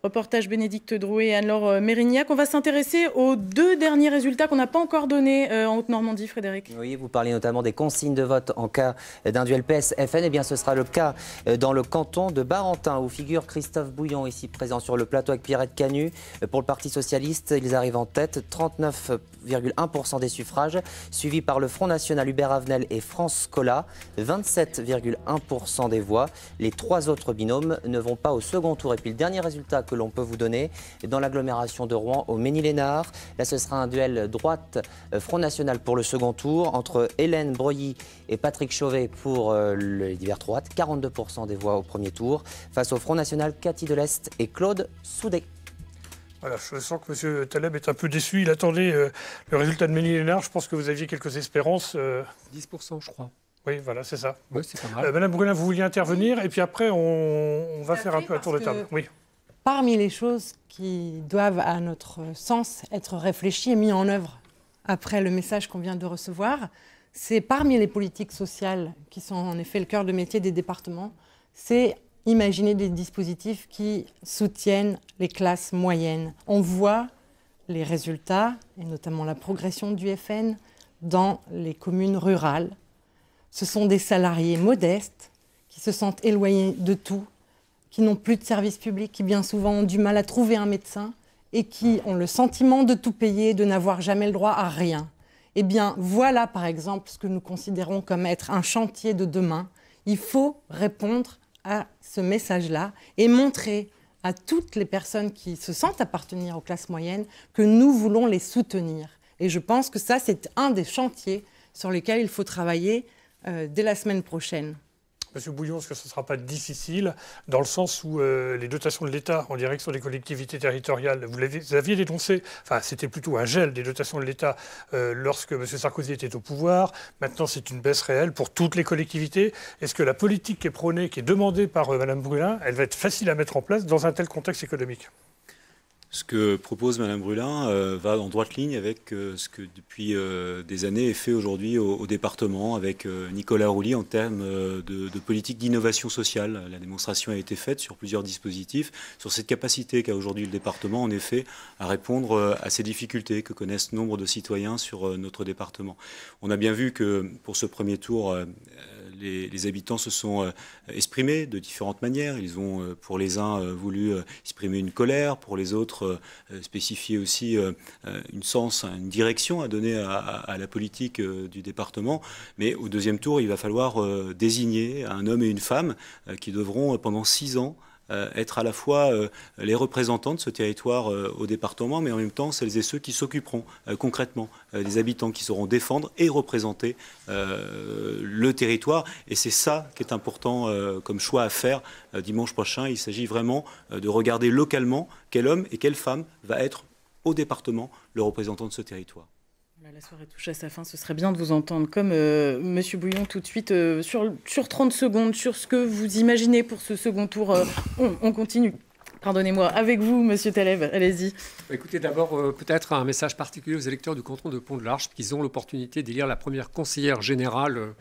Reportage Bénédicte Drouet et Anne-Laure Mérignac. On va s'intéresser aux deux derniers résultats qu'on n'a pas encore donnés en Haute-Normandie, Frédéric. Oui, vous parliez notamment des consignes de vote en cas d'un duel PS-FN. Eh bien, ce sera le cas dans le canton de Barentin, où figure Christophe Bouillon, ici présent sur le plateau avec Pierrette Canu. Pour le Parti socialiste, ils arrivent en tête, 39,1% des suffrages, suivi par le Front National, Hubert Avenel et France Colas, 27,1% des voix. Les trois autres binômes ne vont pas au second tour. Et puis le dernier résultat que l'on peut vous donner dans l'agglomération de Rouen au Mesnil-Esnard. Là, ce sera un duel droite-Front National pour le second tour entre Hélène Breuilly et Patrick Chauvet pour les divers droites. 42% des voix au premier tour. Face au Front National, Cathy Delest et Claude Soudet. Voilà, je sens que M. Taleb est un peu déçu. Il attendait le résultat de Mesnil-Esnard. Je pense que vous aviez quelques espérances. 10%, je crois. Oui, voilà, c'est ça. Oui, c'est pas mal. Madame Brulin, vous vouliez intervenir et puis après, on va faire un peu un tour de table. Oui. Parmi les choses qui doivent, à notre sens, être réfléchies et mises en œuvre après le message qu'on vient de recevoir, c'est parmi les politiques sociales qui sont en effet le cœur de métier des départements, c'est imaginer des dispositifs qui soutiennent les classes moyennes. On voit les résultats, et notamment la progression du FN, dans les communes rurales. Ce sont des salariés modestes qui se sentent éloignés de tout, qui n'ont plus de services publics, qui bien souvent ont du mal à trouver un médecin et qui ont le sentiment de tout payer, de n'avoir jamais le droit à rien. Eh bien, voilà par exemple ce que nous considérons comme être un chantier de demain. Il faut répondre à ce message-là et montrer à toutes les personnes qui se sentent appartenir aux classes moyennes que nous voulons les soutenir. Et je pense que ça, c'est un des chantiers sur lesquels il faut travailler dès la semaine prochaine. Monsieur Bouillon, est-ce que ce ne sera pas difficile dans le sens où les dotations de l'État en direction des collectivités territoriales, vous aviez dénoncé, enfin c'était plutôt un gel des dotations de l'État lorsque M. Sarkozy était au pouvoir. Maintenant, c'est une baisse réelle pour toutes les collectivités. Est-ce que la politique qui est prônée, qui est demandée par Mme Brulin, elle va être facile à mettre en place dans un tel contexte économique ? Ce que propose Mme Brulin va en droite ligne avec ce que depuis des années est fait aujourd'hui au département avec Nicolas Rouly en termes de politique d'innovation sociale. La démonstration a été faite sur plusieurs dispositifs, sur cette capacité qu'a aujourd'hui le département en effet à répondre à ces difficultés que connaissent nombre de citoyens sur notre département. On a bien vu que pour ce premier tour, les habitants se sont exprimés de différentes manières. Ils ont, pour les uns, voulu exprimer une colère, pour les autres, spécifier aussi une direction à donner à la politique du département. Mais au deuxième tour, il va falloir désigner un homme et une femme qui devront, pendant 6 ans, être à la fois les représentants de ce territoire au département, mais en même temps celles et ceux qui s'occuperont concrètement des habitants, qui sauront défendre et représenter le territoire. Et c'est ça qui est important comme choix à faire dimanche prochain. Il s'agit vraiment de regarder localement quel homme et quelle femme va être au département le représentant de ce territoire. La soirée touche à sa fin, ce serait bien de vous entendre comme Monsieur Bouillon tout de suite sur 30 secondes, sur ce que vous imaginez pour ce second tour. On continue. Pardonnez-moi, avec vous, Monsieur Taleb, allez-y. Écoutez, d'abord, peut-être un message particulier aux électeurs du canton de Pont-de-l'Arche, qu'ils ont l'opportunité d'élire la première conseillère générale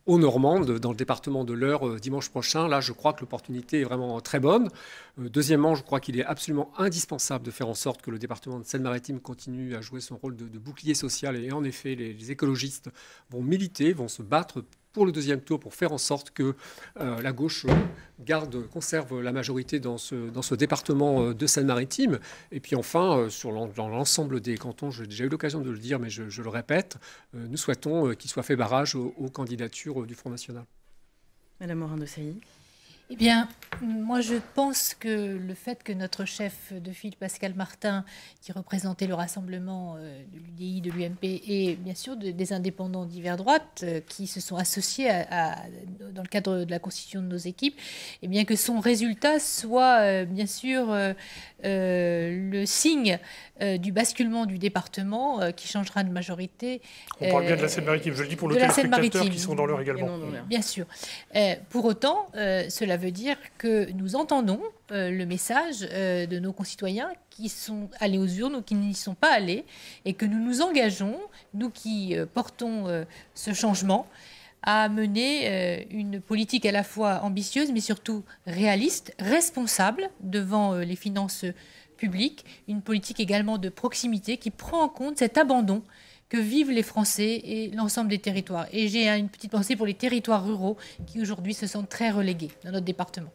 aux Normandes, dans le département de l'Eure, dimanche prochain. Là, je crois que l'opportunité est vraiment très bonne. Deuxièmement, je crois qu'il est absolument indispensable de faire en sorte que le département de Seine-Maritime continue à jouer son rôle de bouclier social. Et en effet, les écologistes vont militer, vont se battre pour le deuxième tour pour faire en sorte que la gauche conserve la majorité dans ce département de Seine-Maritime. Et puis enfin, dans l'ensemble des cantons, j'ai déjà eu l'occasion de le dire, mais je le répète, nous souhaitons qu'il soit fait barrage aux candidatures du Front National. Madame Morin-Desailly. Eh bien, moi je pense que le fait que notre chef de file, Pascal Martin, qui représentait le rassemblement de l'UDI, de l'UMP et bien sûr des indépendants d'hiver droite qui se sont associés dans le cadre de la constitution de nos équipes, eh bien que son résultat soit bien sûr le signe du basculement du département qui changera de majorité. On parle bien de la Seine-Maritime, je le dis pour les téléspectateurs qui sont dans l'heure également. Bien sûr. Pour autant, cela veut dire que nous entendons le message de nos concitoyens qui sont allés aux urnes ou qui n'y sont pas allés et que nous nous engageons, nous qui portons ce changement, à mener une politique à la fois ambitieuse mais surtout réaliste, responsable devant les finances publiques, une politique également de proximité qui prend en compte cet abandon que vivent les Français et l'ensemble des territoires. Et j'ai une petite pensée pour les territoires ruraux qui aujourd'hui se sentent très relégués dans notre département.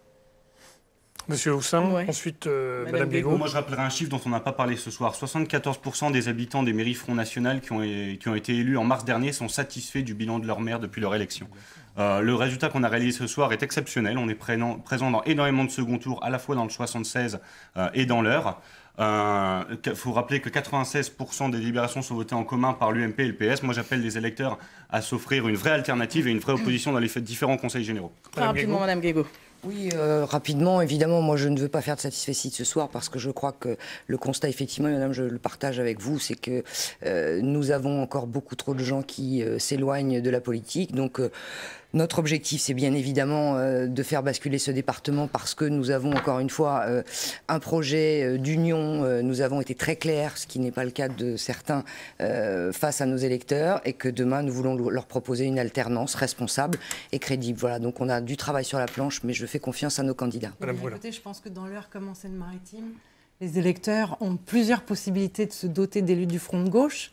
Monsieur Houssin, ensuite Madame Guégaud. Moi je rappellerai un chiffre dont on n'a pas parlé ce soir. 74% des habitants des mairies Front National qui ont été élus en mars dernier sont satisfaits du bilan de leur maire depuis leur élection. Le résultat qu'on a réalisé ce soir est exceptionnel. On est présent dans énormément de second tours, à la fois dans le 76 et dans l'Eure. Il faut rappeler que 96% des délibérations sont votées en commun par l'UMP et le PS. Moi, j'appelle les électeurs à s'offrir une vraie alternative et une vraie opposition dans les différents conseils généraux. Très rapidement, Madame Guégaud. Oui, rapidement, évidemment, moi je ne veux pas faire de satisfecit ce soir parce que je crois que le constat, effectivement, et madame, je le partage avec vous, c'est que nous avons encore beaucoup trop de gens qui s'éloignent de la politique. Donc notre objectif, c'est bien évidemment de faire basculer ce département parce que nous avons encore une fois un projet d'union. Nous avons été très clairs, ce qui n'est pas le cas de certains, face à nos électeurs et que demain, nous voulons leur proposer une alternance responsable et crédible. Voilà, donc on a du travail sur la planche, mais je fais confiance à nos candidats. Écoutez, je pense que dans l'Eure comme en Seine-Maritime, les électeurs ont plusieurs possibilités de se doter d'élus du front de gauche,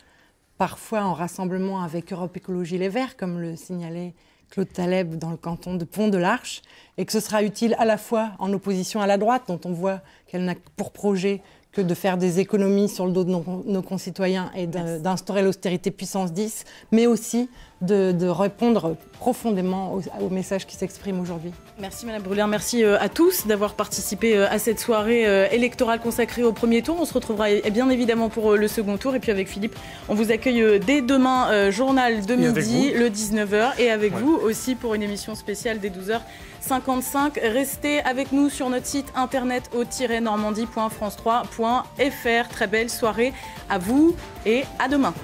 parfois en rassemblement avec Europe Écologie Les Verts, comme le signalait Claude Taleb dans le canton de Pont-de-l'Arche, et que ce sera utile à la fois en opposition à la droite, dont on voit qu'elle n'a pour projet que de faire des économies sur le dos de nos concitoyens et d'instaurer l'austérité puissance 10, mais aussi de répondre profondément au message qui s'exprime aujourd'hui. Merci Madame Brulin, merci à tous d'avoir participé à cette soirée électorale consacrée au premier tour. On se retrouvera bien évidemment pour le second tour. Et puis avec Philippe, on vous accueille dès demain, journal de midi, le 19h. Et avec vous aussi pour une émission spéciale dès 12h55. Restez avec nous sur notre site internet au-normandie.france3.fr. Très belle soirée à vous et à demain.